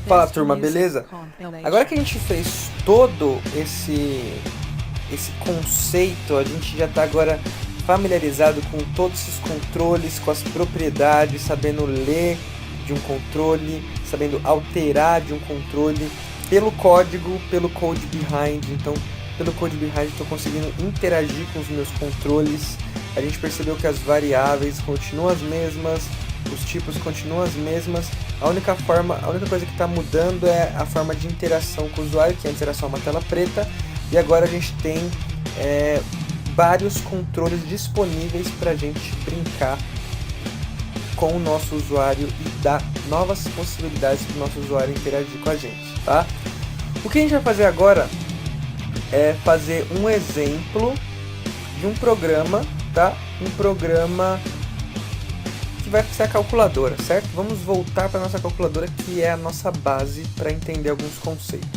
Fala turma, beleza? Agora que a gente fez todo esse conceito, a gente já está agora familiarizado com todos esses controles, com as propriedades, sabendo ler de um controle, sabendo alterar de um controle pelo código, pelo code behind. Então, pelo code behind estou conseguindo interagir com os meus controles. A gente percebeu que as variáveis continuam as mesmas, os tipos continuam as mesmas. A única coisa que está mudando é a forma de interação com o usuário, que antes era só uma tela preta, e agora a gente tem vários controles disponíveis para a gente brincar com o nosso usuário e dar novas possibilidades para o nosso usuário interagir com a gente, tá? O que a gente vai fazer agora é fazer um exemplo de um programa, tá? Um programa que vai ser a calculadora, certo? Vamos voltar para a nossa calculadora, que é a nossa base para entender alguns conceitos.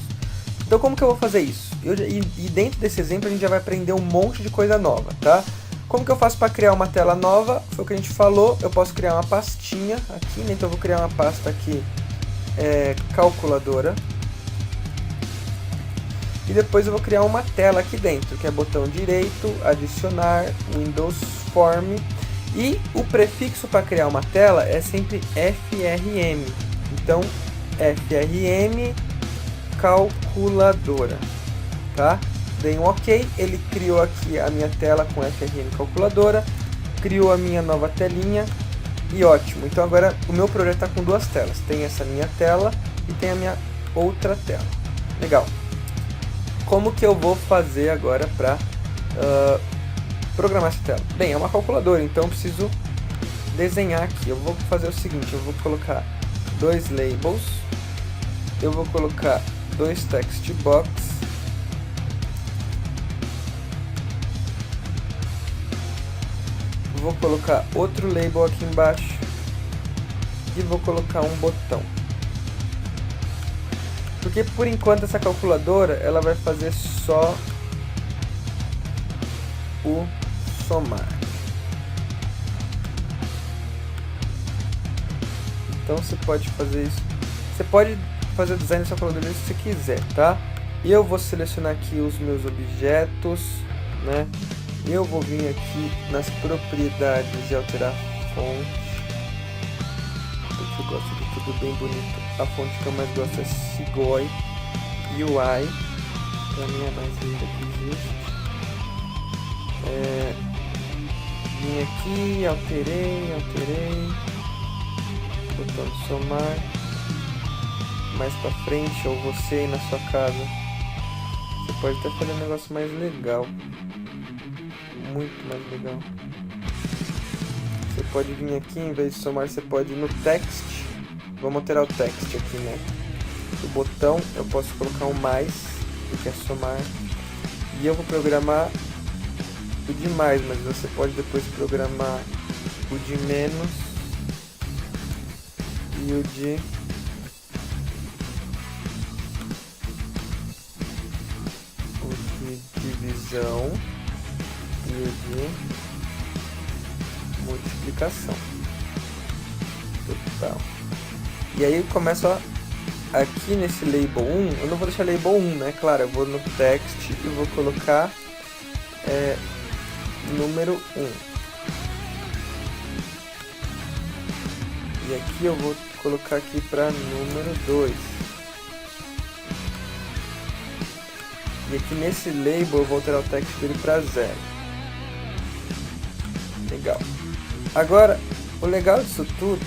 Então, como que eu vou fazer isso? E dentro desse exemplo a gente já vai aprender um monte de coisa nova, tá? Como que eu faço para criar uma tela nova? Foi o que a gente falou, eu posso criar uma pastinha aqui, né? Então eu vou criar uma pasta aqui, calculadora. E depois eu vou criar uma tela aqui dentro, que é botão direito, adicionar, Windows Form. E o prefixo para criar uma tela é sempre FRM. Então, FRM calculadora, tá? Dei um OK, ele criou aqui a minha tela com FRM calculadora, criou a minha nova telinha e ótimo. Então agora o meu projeto está com duas telas, tem essa minha tela e tem a minha outra tela. Legal. Como que eu vou fazer agora para programar essa tela? Bem, é uma calculadora, então eu preciso desenhar aqui. Eu vou fazer o seguinte, eu vou colocar dois labels, eu vou colocar dois text box, vou colocar outro label aqui embaixo e vou colocar um botão. Porque por enquanto essa calculadora ela vai fazer só o somar. Então você pode fazer isso. Você pode fazer o design dessa calculadora se você quiser, tá? E eu vou selecionar aqui os meus objetos, né? Eu vou vir aqui nas propriedades e alterar a fonte. Porque eu gosto de tudo bem bonito. A fonte que eu mais gosto é Segoy UI. Pra mim é mais linda que existe. Vim aqui, alterei. Botão de somar. Mais pra frente, ou você aí na sua casa, você pode até fazer um negócio mais legal. Muito mais legal. Você pode vir aqui, em vez de somar, você pode ir no text. Vamos alterar o text aqui, né? O botão, eu posso colocar um mais, que é somar. E eu vou programar o de mais, mas você pode depois programar o de menos e o de divisão e o de multiplicação total. E aí eu começo aqui nesse label 1, eu não vou deixar label 1, né? Claro, eu vou no text e vou colocar número 1. E aqui eu vou colocar aqui para número 2. E aqui nesse label eu vou alterar o text dele para 0. Legal. Agora, o legal disso tudo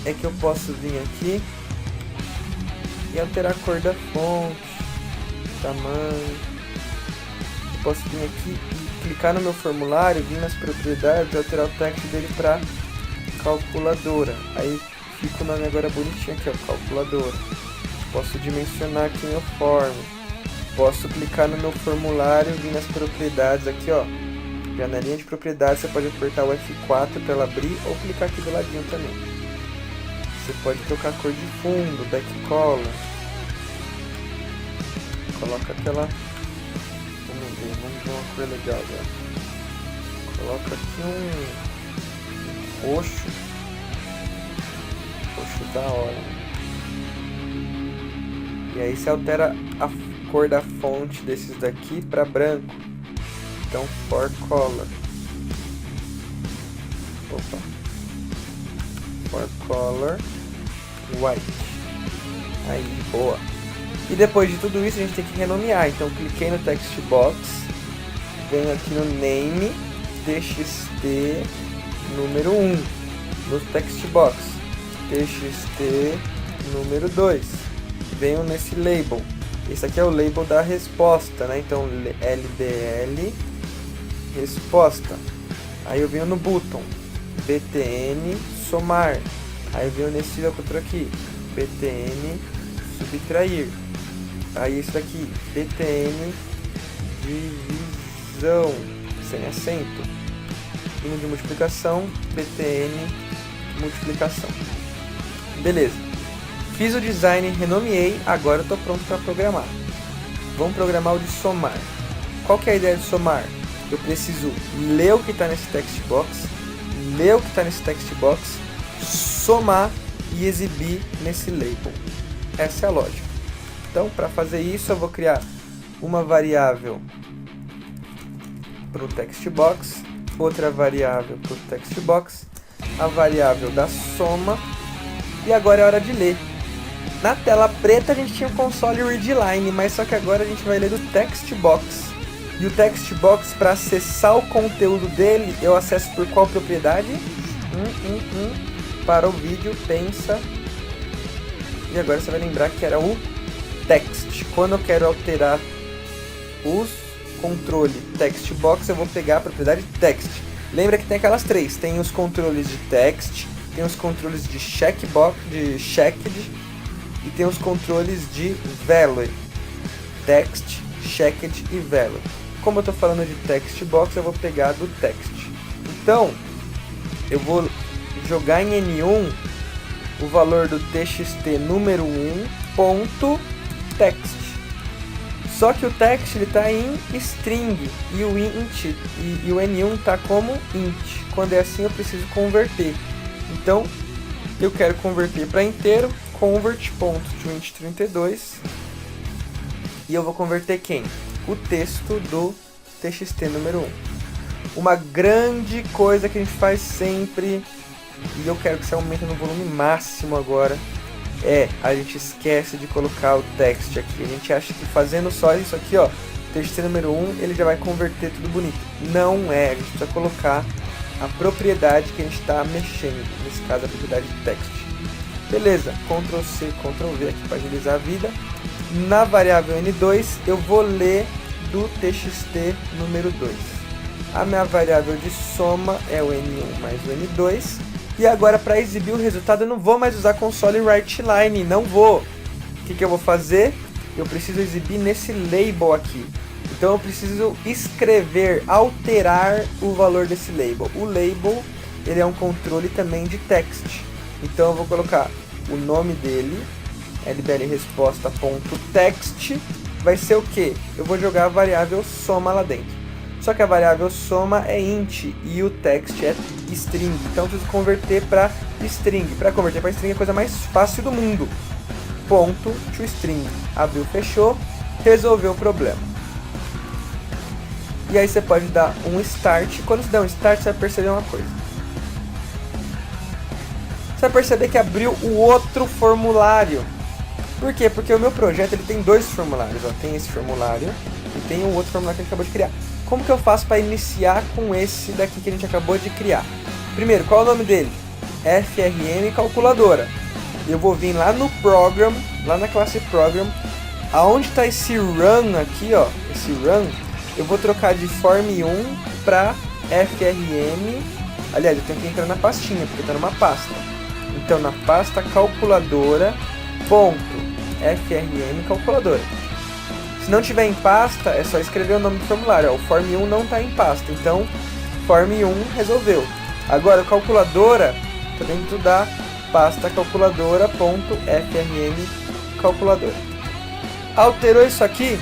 é que eu posso vir aqui e alterar a cor da fonte, tamanho. Eu posso vir aqui e clicar no meu formulário, vir nas propriedades e alterar o text dele para calculadora. Aí fica o nome agora bonitinho aqui, ó, calculadora. Posso dimensionar aqui meu form. Posso clicar no meu formulário, vir nas propriedades aqui, ó. Janelinha de propriedades, você pode apertar o F4 para ela abrir ou clicar aqui do ladinho também. Você pode trocar a cor de fundo, backcolor. Coloca aquela... Vamos ver uma cor legal agora. Coloca aqui um roxo. Da hora. E aí você altera a cor da fonte desses daqui para branco. Então for color. Opa. For color white. Aí, boa. E depois de tudo isso a gente tem que renomear. Então cliquei no text box, venho aqui no name txt número 1 no text box, txt número 2, venho nesse label. Esse aqui é o label da resposta, né? Então LBL resposta. Aí eu venho no button btn somar. Aí eu venho nesse outro aqui btn subtrair. Aí isso aqui btn divisão sem acento. Signo de multiplicação btn multiplicação. Beleza. Fiz o design, renomeei, agora eu estou pronto para programar. Vamos programar o de somar. Qual que é a ideia de somar? Eu preciso ler o que está nesse text box, ler o que está nesse text box, somar e exibir nesse label. Essa é a lógica. Então, para fazer isso, eu vou criar uma variável para o text box, outra variável para o text box, a variável da soma, e agora é hora de ler. Na tela preta a gente tinha o console readline, mas só que agora a gente vai ler do text box. E o text box, para acessar o conteúdo dele, eu acesso por qual propriedade? Para o vídeo, pensa. E agora você vai lembrar que era o text. Quando eu quero alterar os controle text box, eu vou pegar a propriedade text. Lembra que tem aquelas três. Tem os controles de text, tem os controles de checkbox, de checked, e tem os controles de value. Text, checked e value. Como eu estou falando de text box, eu vou pegar do text. Então, eu vou jogar em N1 o valor do txt número 1 ponto text. Só que o text está em string e o int e o N1 está como int. Quando é assim eu preciso converter. Então, eu quero converter para inteiro, convert.toInt32, e eu vou converter quem? O texto do txt número 1. Uma grande coisa que a gente faz sempre, e eu quero que você aumente no volume máximo agora, a gente esquece de colocar o text aqui. A gente acha que fazendo só isso aqui, ó, txt número 1, ele já vai converter tudo bonito. Não é, a gente precisa colocar a propriedade que a gente está mexendo, nesse caso a propriedade de text. Beleza, Ctrl C, Ctrl V aqui para agilizar a vida. Na variável N2 eu vou ler do txt número 2. A minha variável de soma é o N1 mais o N2. E agora, para exibir o resultado, eu não vou mais usar console writeline, não vou. O que eu vou fazer? Eu preciso exibir nesse label aqui. Então eu preciso escrever, alterar o valor desse label. O label, ele é um controle também de text. Então eu vou colocar o nome dele, lblresposta.text, vai ser o que? Eu vou jogar a variável soma lá dentro. Só que a variável soma é int e o text é string. Então eu preciso converter para string. Para converter para string é a coisa mais fácil do mundo. Ponto to string. Abriu, fechou, resolveu o problema. E aí você pode dar um start. Quando você der um start, você vai perceber uma coisa. Você vai perceber que abriu o outro formulário. Por quê? Porque o meu projeto ele tem dois formulários. Ó. Tem esse formulário e tem o outro formulário que a gente acabou de criar. Como que eu faço para iniciar com esse daqui que a gente acabou de criar? Primeiro, qual é o nome dele? FRM calculadora. Eu vou vir lá no program, lá na classe program, aonde está esse run aqui, ó, esse run, eu vou trocar de form1 para FRM. Aliás, eu tenho que entrar na pastinha, porque está numa pasta. Então, na pasta calculadora, ponto, FRM calculadora. Se não tiver em pasta, é só escrever o nome do formulário. Ó, o form1 não está em pasta, então form1 resolveu. Agora, calculadora está dentro da pasta calculadora.frm calculadora. Alterou isso aqui,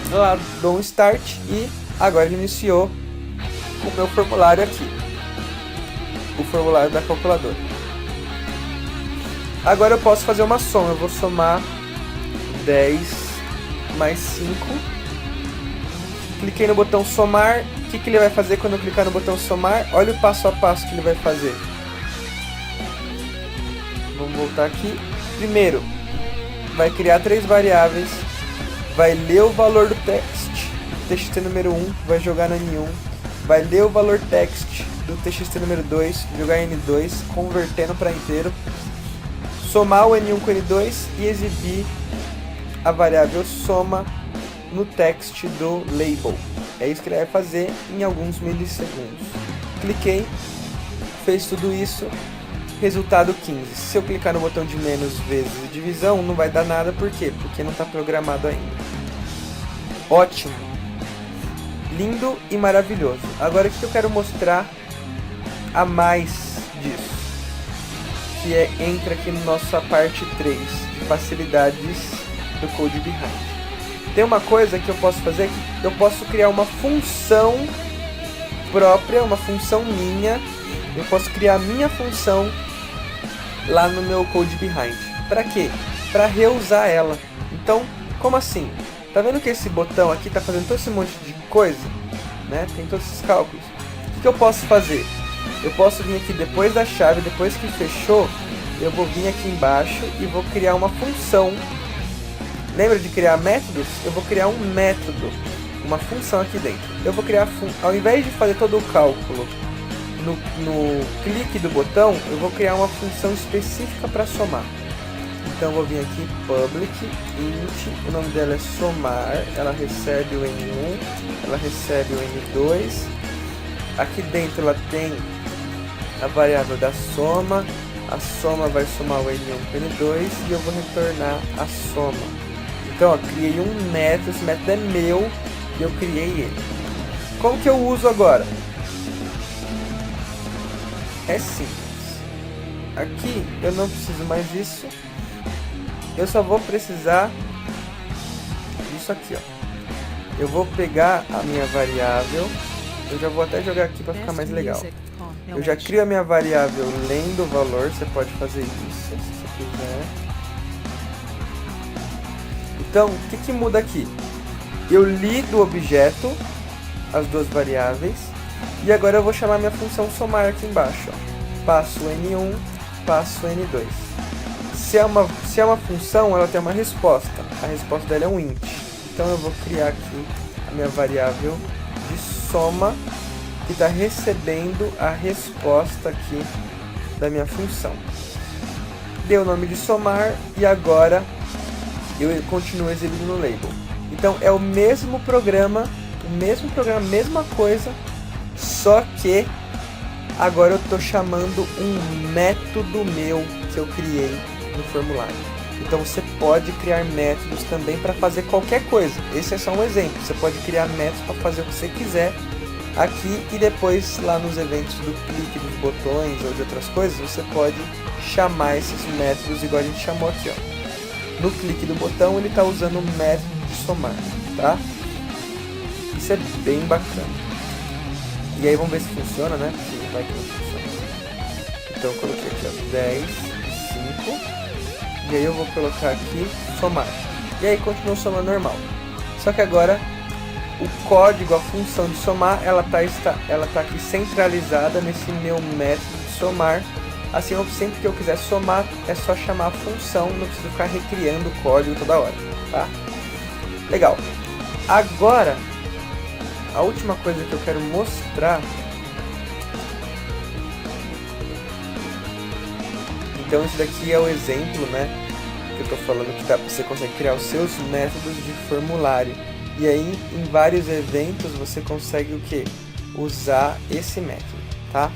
lá dou um start e agora ele iniciou o meu formulário aqui. O formulário da calculadora. Agora eu posso fazer uma soma. Eu vou somar 10 mais 5. Cliquei no botão somar. O que ele vai fazer quando eu clicar no botão somar? Olha o passo a passo que ele vai fazer. Vamos voltar aqui. Primeiro, vai criar 3 variáveis. Vai ler o valor do txt número 1, vai jogar no N1. Vai ler o valor text do txt número 2, jogar em N2, convertendo para inteiro. Somar o N1 com o N2 e exibir a variável soma no text do label. É isso que ele vai fazer em alguns milissegundos. Cliquei, fez tudo isso, resultado 15. Se eu clicar no botão de menos vezes divisão, não vai dar nada, por quê? Porque não está programado ainda. Ótimo! Lindo e maravilhoso. Agora o que eu quero mostrar a mais disso? Que entra aqui na nossa parte 3, de facilidades do Code Behind. Tem uma coisa que eu posso fazer, que eu posso criar uma função própria, uma função minha. Eu posso criar a minha função lá no meu Code Behind. Para quê? Para reusar ela. Então, como assim? Tá vendo que esse botão aqui tá fazendo todo esse monte de coisa? Né? Tem todos esses cálculos. O que eu posso fazer? Eu posso vir aqui depois da chave, depois que fechou, eu vou vir aqui embaixo e vou criar uma função. Lembra de criar métodos? Eu vou criar um método, uma função aqui dentro. Eu vou criar, ao invés de fazer todo o cálculo no clique do botão, eu vou criar uma função específica para somar. Então eu vou vir aqui, public, int, o nome dela é somar, ela recebe o N1, ela recebe o N2. Aqui dentro ela tem a variável da soma, a soma vai somar o N1 com o N2 e eu vou retornar a soma. Então, ó, criei um método, esse método é meu e eu criei ele. Como que eu uso agora? É simples. Aqui eu não preciso mais disso. Eu só vou precisar disso aqui, ó. Eu vou pegar a minha variável. Eu já vou até jogar aqui para ficar mais legal. Eu já crio a minha variável lendo o valor. Você pode fazer isso se você quiser. Então, o que muda aqui? Eu li do objeto as duas variáveis e agora eu vou chamar minha função somar aqui embaixo. Ó. Passo N1, passo N2. Se é uma função, ela tem uma resposta. A resposta dela é um int. Então eu vou criar aqui a minha variável de soma que está recebendo a resposta aqui da minha função. Dei o nome de somar e agora eu continuo exibindo no label. Então é o mesmo programa, mesma coisa, só que agora eu estou chamando um método meu que eu criei no formulário. Então você pode criar métodos também para fazer qualquer coisa. Esse é só um exemplo. Você pode criar métodos para fazer o que você quiser aqui e depois lá nos eventos do clique dos botões ou de outras coisas, você pode chamar esses métodos igual a gente chamou aqui, ó. No clique do botão ele está usando o método de somar, tá? Isso é bem bacana. E aí vamos ver se funciona, né? Porque vai que não funciona. Então eu coloquei aqui, ó, 10 e 5. E aí eu vou colocar aqui somar. E aí continua somando normal. Só que agora o código, a função de somar, ela tá aqui centralizada nesse meu método de somar. Assim, sempre que eu quiser somar, é só chamar a função, não preciso ficar recriando o código toda hora, tá? Legal. Agora, a última coisa que eu quero mostrar. Então, esse daqui é o exemplo, né? Que eu tô falando que você consegue criar os seus métodos de formulário. E aí, em vários eventos, você consegue o quê? Usar esse método, tá?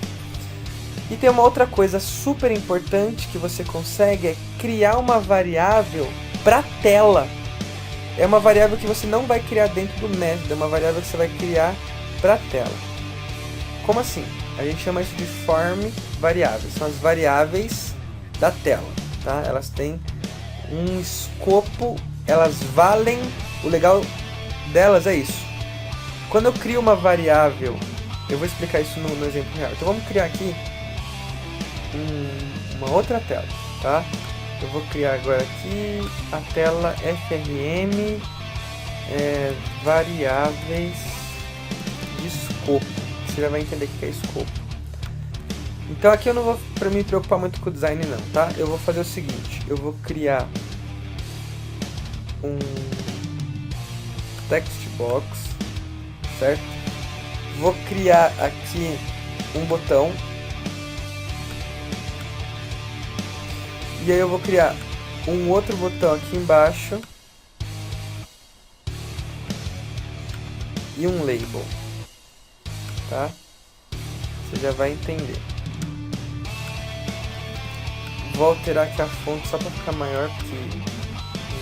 E tem uma outra coisa super importante que você consegue, é criar uma variável para tela. É uma variável que você não vai criar dentro do método, é uma variável que você vai criar para tela. Como assim? A gente chama isso de form variáveis, são as variáveis da tela, tá? Elas têm um escopo, elas valem, o legal delas é isso. Quando eu crio uma variável, eu vou explicar isso no exemplo real. Então vamos criar aqui uma outra tela, tá? Eu vou criar agora aqui a tela FRM variáveis de escopo. Você já vai entender o que é escopo. Então aqui eu não vou me preocupar muito com o design não, tá? Eu vou fazer o seguinte, eu vou criar um text box, certo? Vou criar aqui um botão. E aí eu vou criar um outro botão aqui embaixo. E um label. Tá? Você já vai entender. Vou alterar aqui a fonte só para ficar maior, porque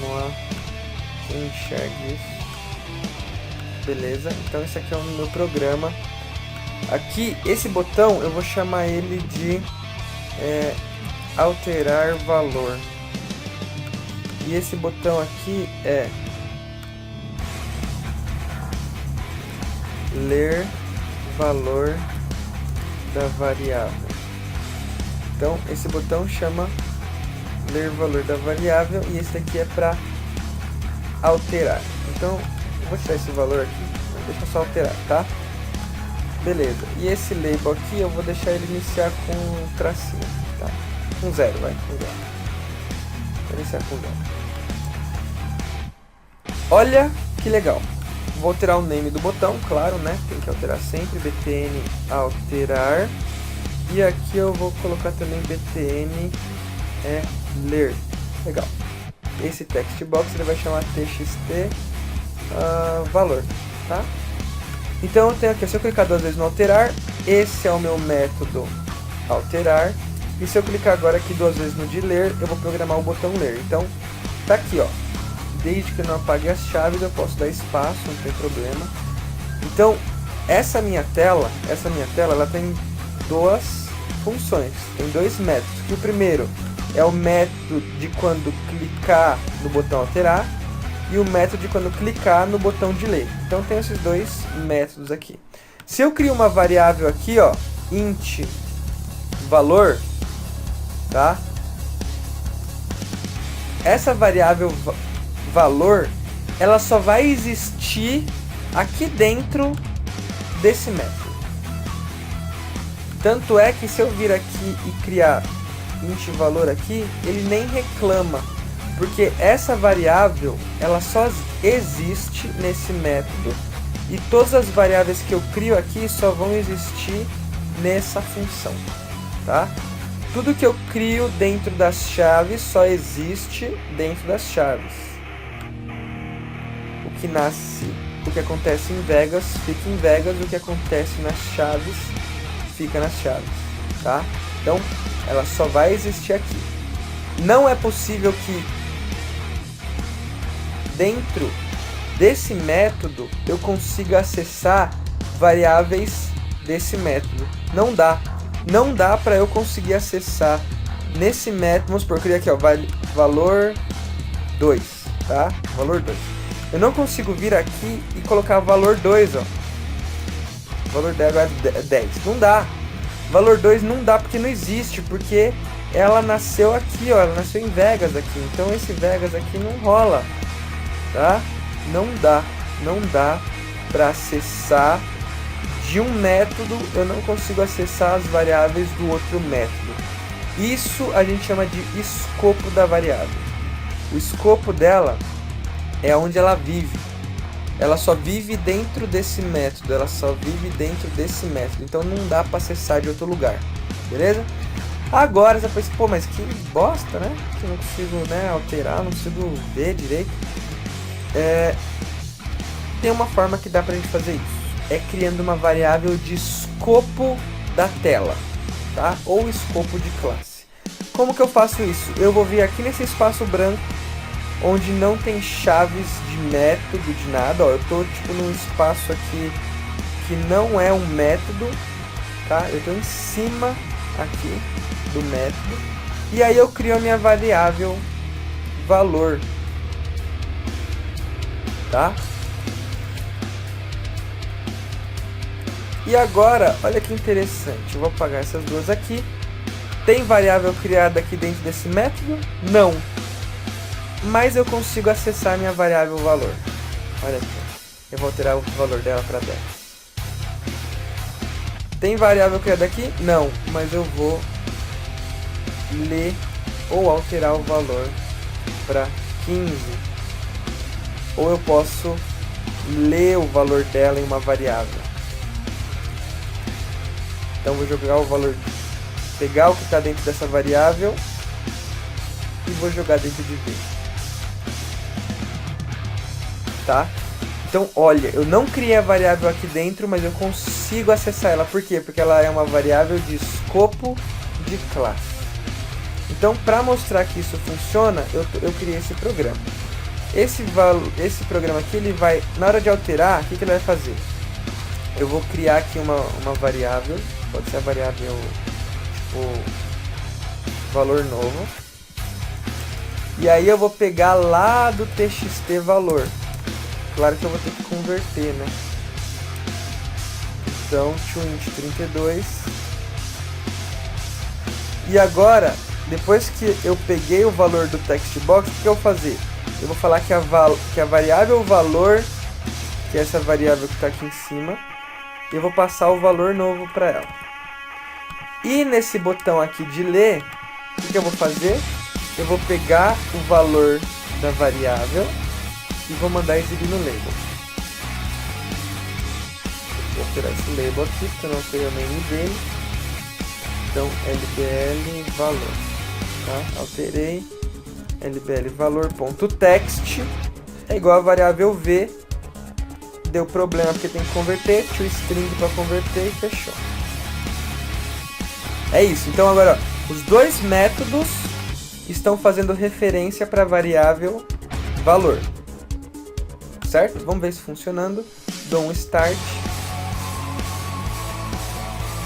não enxergue isso. Beleza, então esse aqui é o meu programa. Aqui, esse botão, eu vou chamar ele de alterar valor. E esse botão aqui é ler valor da variável. Então, esse botão chama ler valor da variável e esse aqui é para alterar. Então, eu vou tirar esse valor aqui, deixa eu só alterar, tá? Beleza, e esse label aqui eu vou deixar ele iniciar com um tracinho, tá? Com 0, vai, com 0. Vou iniciar com 0. Olha que legal. Vou alterar o name do botão, claro, né? Tem que alterar sempre, btn alterar. E aqui eu vou colocar também btn ler. Legal. Esse text box ele vai chamar txt valor, tá? Então eu tenho aqui, se eu clicar 2 vezes no alterar, esse é o meu método alterar. E se eu clicar agora aqui 2 vezes no de ler, eu vou programar o botão ler. Então, tá aqui, ó. Desde que eu não apague as chaves, eu posso dar espaço, não tem problema. Então, essa minha tela, ela tem duas funções, tem dois métodos. Que o primeiro é o método de quando clicar no botão alterar e o método de quando clicar no botão de ler. Então tem esses dois métodos aqui. Se eu crio uma variável aqui, ó, int valor, tá? Essa variável valor, ela só vai existir aqui dentro desse método. Tanto é que se eu vir aqui e criar int valor aqui, ele nem reclama, porque essa variável ela só existe nesse método e todas as variáveis que eu crio aqui só vão existir nessa função, tá? Tudo que eu crio dentro das chaves só existe dentro das chaves. O que acontece em Vegas fica em Vegas, o que acontece nas chaves fica nas chaves, tá? Então, ela só vai existir aqui. Não é possível que dentro desse método eu consiga acessar variáveis desse método. Não dá. Não dá para eu conseguir acessar nesse método. Vamos supor, eu criei aqui, ó, valor 2, tá? Valor 2. Eu não consigo vir aqui e colocar valor 2, ó. Valor 10 agora é 10. Não dá. Valor 2 não dá porque não existe, porque ela nasceu aqui, ó, ela nasceu em Vegas aqui. Então esse Vegas aqui não rola, tá? Não dá para acessar de um método, eu não consigo acessar as variáveis do outro método. Isso a gente chama de escopo da variável. O escopo dela é onde ela vive. Ela só vive dentro desse método, então não dá para acessar de outro lugar, beleza? Agora você pensa, pô, mas que bosta, né? Que eu não consigo, né, alterar, não consigo ver direito. Tem uma forma que dá pra gente fazer isso. É criando uma variável de escopo da tela, tá? Ou escopo de classe. Como que eu faço isso? Eu vou vir aqui nesse espaço branco, onde não tem chaves de método, de nada, ó. Eu tô tipo num espaço aqui que não é um método, tá? Eu tô em cima aqui do método. E aí eu crio a minha variável valor, tá? E agora, olha que interessante, eu vou apagar essas duas aqui. Tem variável criada aqui dentro desse método? Não. Mas eu consigo acessar minha variável valor. Olha aqui. Eu vou alterar o valor dela para 10. Tem variável criada aqui? Não. Mas eu vou ler ou alterar o valor para 15. Ou eu posso ler o valor dela em uma variável. Então vou jogar o valor, pegar o que está dentro dessa variável e vou jogar dentro de V. Tá? Então olha, eu não criei a variável aqui dentro, mas eu consigo acessar ela. Por quê? Porque ela é uma variável de escopo de classe. Então para mostrar que isso funciona, eu criei esse programa. Esse programa aqui, ele vai, na hora de alterar, o que ele vai fazer? Eu vou criar aqui uma variável, pode ser a variável tipo valor novo. E aí eu vou pegar lá do txt valor. Claro que eu vou ter que converter, né? Então, toInt 32. E agora, depois que eu peguei o valor do text box, o que eu vou fazer? Eu vou falar que a variável valor, que é essa variável que está aqui em cima, eu vou passar o valor novo para ela. E nesse botão aqui de ler, o que eu vou fazer? Eu vou pegar o valor da variável e vou mandar exibir no label. Vou alterar esse label aqui, porque eu não sei o name dele. Então, lbl valor. Tá? Alterei. lbl valor.text é igual a variável v. Deu problema porque tem que converter. ToString para converter e fechou. É isso. Então agora, ó, os dois métodos estão fazendo referência para a variável valor. Certo? Vamos ver isso funcionando. Dou um start.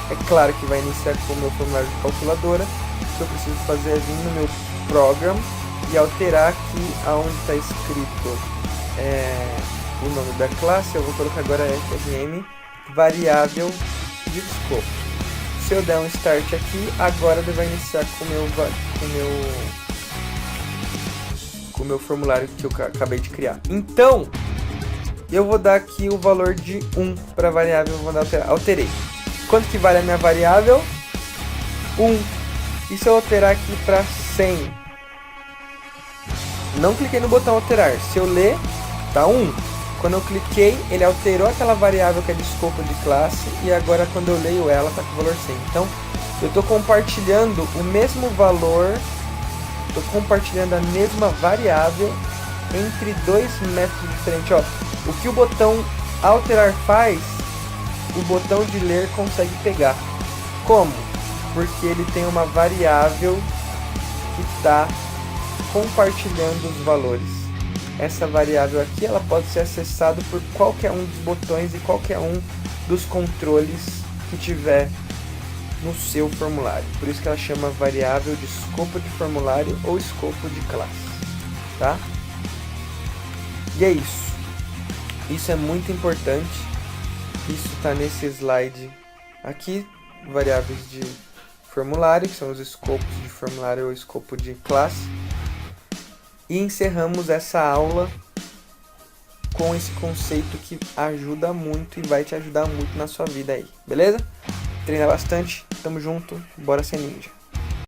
É claro que vai iniciar com o meu formulário de calculadora. O que eu preciso fazer é vir no meu program e alterar aqui aonde está escrito o nome da classe. Eu vou colocar agora frm variável de escopo. Se eu der um start aqui, agora ele vai iniciar com o meu formulário que eu acabei de criar. Então, eu vou dar aqui o valor de 1 para a variável, vou mandar alterei. Quanto que vale a minha variável? 1. E se eu alterar aqui para 100? Não cliquei no botão alterar. Se eu ler, tá 1. Quando eu cliquei, ele alterou aquela variável que é de escopo de classe, e agora quando eu leio ela, tá com o valor 100. Então, eu estou compartilhando o mesmo valor, estou compartilhando a mesma variável entre dois métodos diferentes. Ó, o que o botão alterar faz, o botão de ler consegue pegar. Como? Porque ele tem uma variável que está compartilhando os valores. Essa variável aqui, ela pode ser acessada por qualquer um dos botões e qualquer um dos controles que tiver no seu formulário. Por isso que ela chama variável de escopo de formulário ou escopo de classe, tá? E é isso. Isso é muito importante. Isso está nesse slide aqui, variáveis de formulário, que são os escopos de formulário ou escopo de classe. E encerramos essa aula com esse conceito que ajuda muito e vai te ajudar muito na sua vida aí, beleza? Treina bastante, tamo junto, bora ser ninja!